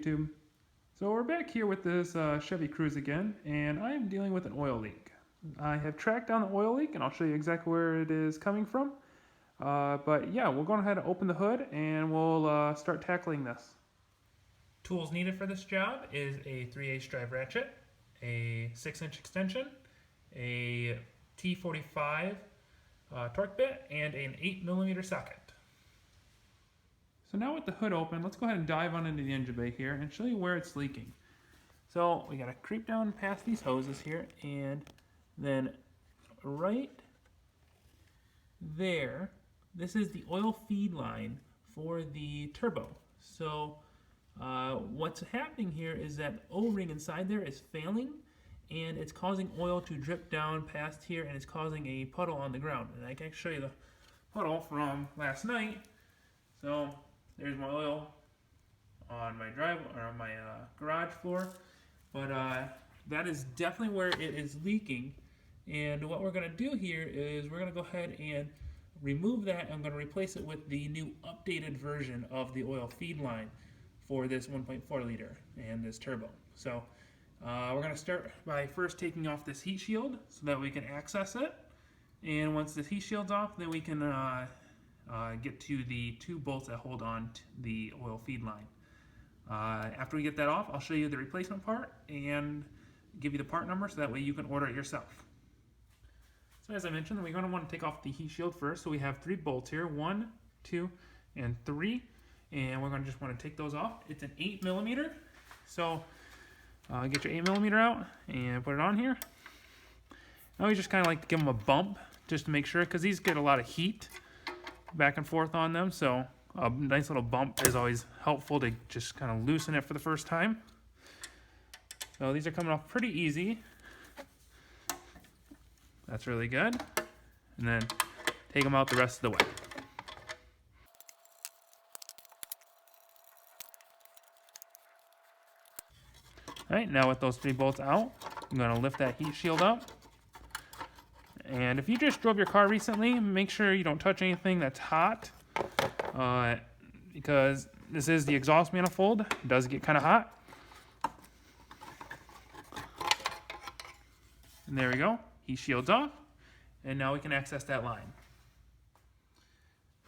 YouTube. So we're back here with this Chevy Cruze again, and I am dealing with an oil leak. I have tracked down the oil leak, and I'll show you exactly where it is coming from. But yeah, we'll go ahead and open the hood, and we'll start tackling this. Tools needed for this job is a 3/8 drive ratchet, a 6-inch extension, a T45 torque bit, and an 8mm socket. So now with the hood open, let's go ahead and dive on into the engine bay here and show you where it's leaking. So we gotta creep down past these hoses here, and then right there, this is the oil feed line for the turbo. So what's happening here is that O-ring inside there is failing, and it's causing oil to drip down past here, and it's causing a puddle on the ground. And I can show you the puddle from last night. So there's my oil on my garage floor, but that is definitely where it is leaking. And what we're going to do here is we're going to go ahead and remove that. I'm going to replace it with the new updated version of the oil feed line for this 1.4 liter and this turbo. So we're going to start by first taking off this heat shield so that we can access it. And once this heat shield's off, then we can get to the two bolts that hold on to the oil feed line. After we get that off, I'll show you the replacement part and give you the part number so that way you can order it yourself. So as I mentioned, we're going to want to take off the heat shield first. So we have 3 bolts here, 1, 2, and 3. And we're going to just want to take those off. It's an 8mm. So get your 8mm out and put it on here. Now we just kind of like to give them a bump just to make sure, because these get a lot of heat back and forth on them, so a nice little bump is always helpful to just kind of loosen it for the first time. So these are coming off pretty easy. That's really good. And then take them out the rest of the way. Alright, now with those 3 bolts out, I'm going to lift that heat shield up. And if you just drove your car recently, make sure you don't touch anything that's hot, because this is the exhaust manifold. It does get kind of hot. And there we go. Heat shield's off. And now we can access that line.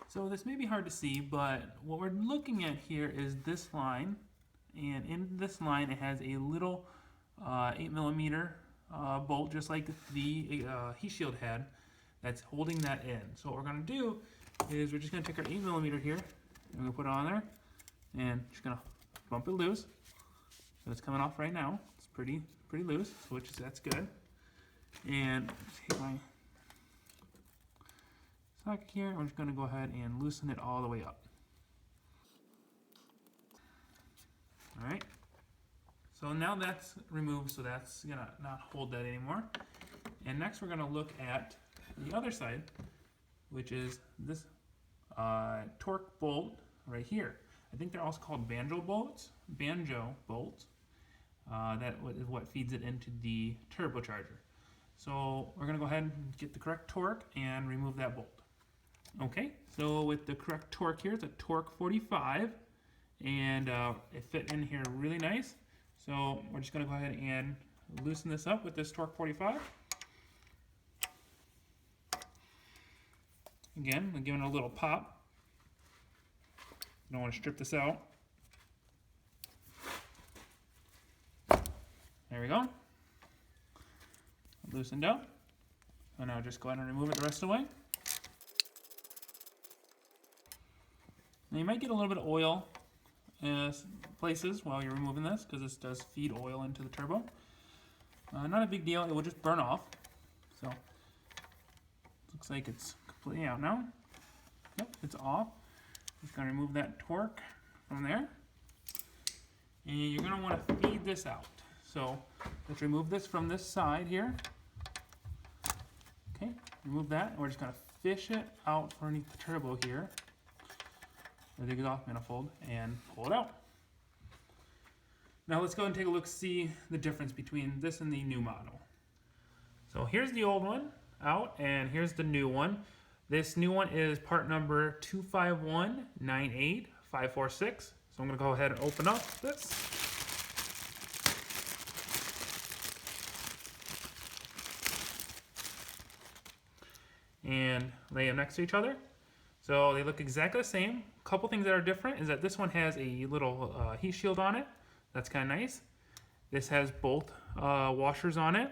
So this may be hard to see, but what we're looking at here is this line. And in this line, it has a little 8mm bolt, just like the heat shield had, that's holding that in. So what we're going to do is we're just going to take our 8mm here, and we're going to put it on there, and just going to bump it loose. So it's coming off right now. It's pretty loose, which is, that's good. And take my socket here, and we're just going to go ahead and loosen it all the way up. All right. So now that's removed, so that's gonna not hold that anymore. And next we're gonna look at the other side, which is this torque bolt right here. I think they're also called banjo bolts. That is what feeds it into the turbocharger. So we're gonna go ahead and get the correct torque and remove that bolt. Okay, so with the correct torque here, it's a torque 45, and it fit in here really nice. So we're just going to go ahead and loosen this up with this torque 45. Again, we're giving it a little pop. Don't want to strip this out. There we go. Loosened up. And now just go ahead and remove it the rest of the way. Now you might get a little bit of oil places while you're removing this, because this does feed oil into the turbo. Not a big deal, it will just burn off. So looks like it's completely out now. Yep, it's off. Just gonna remove that torque from there, and you're gonna want to feed this out. So let's remove this from this side here. Okay, remove that, and we're just gonna fish it out underneath the turbo here, the exhaust manifold, and pull it out. Now let's go and take a look, see the difference between this and the new model. So here's the old one out, and here's the new one. This new one is part number 25198546. So I'm going to go ahead and open up this. And lay them next to each other. So they look exactly the same. A couple things that are different is that this one has a little heat shield on it. That's kind of nice. This has both washers on it.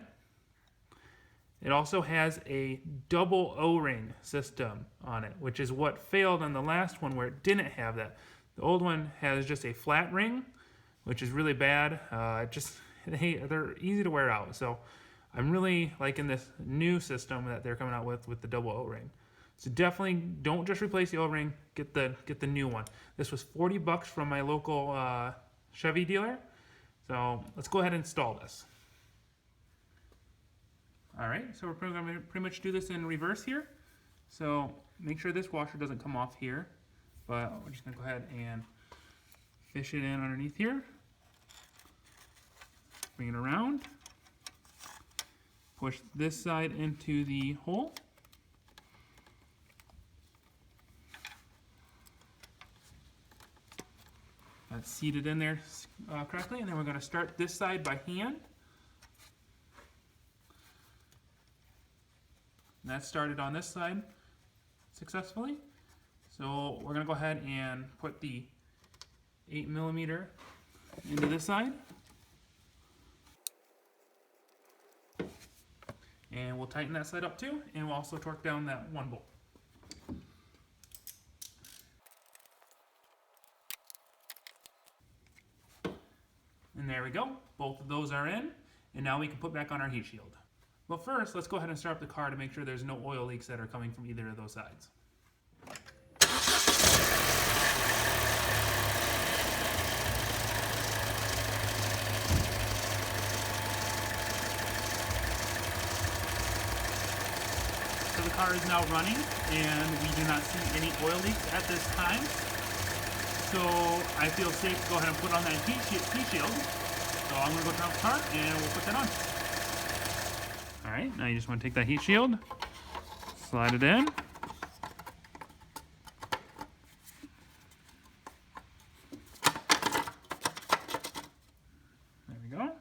It also has a double O-ring system on it, which is what failed on the last one where it didn't have that. The old one has just a flat ring, which is really bad. They're easy to wear out. So I'm really liking this new system that they're coming out with the double O-ring. So definitely don't just replace the O-ring, get the new one. This was $40 from my local Chevy dealer. So let's go ahead and install this. Alright, so we're going to pretty much do this in reverse here. So make sure this washer doesn't come off here, but we're just going to go ahead and fish it in underneath here. Bring it around. Push this side into the hole. That's seated in there correctly, and then we're going to start this side by hand. And that started on this side successfully. So we're going to go ahead and put the 8mm into this side. And we'll tighten that side up too, and we'll also torque down that one bolt. And there we go. Both of those are in, and now we can put back on our heat shield. But first, let's go ahead and start up the car to make sure there's no oil leaks that are coming from either of those sides. So the car is now running, and we do not see any oil leaks at this time. So I feel safe to go ahead and put on that heat shield. So I'm going to go turn off the car, and we'll put that on. Alright, now you just want to take that heat shield, slide it in. There we go.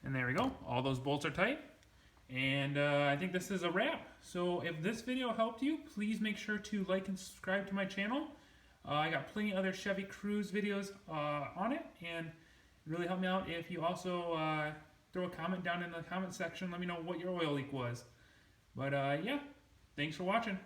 And there we go. All those bolts are tight. And I think this is a wrap. So if this video helped you, please make sure to like and subscribe to my channel. I got plenty of other Chevy Cruze videos on it. And it really helped me out if you also throw a comment down in the comment section. Let me know what your oil leak was. But yeah, thanks for watching.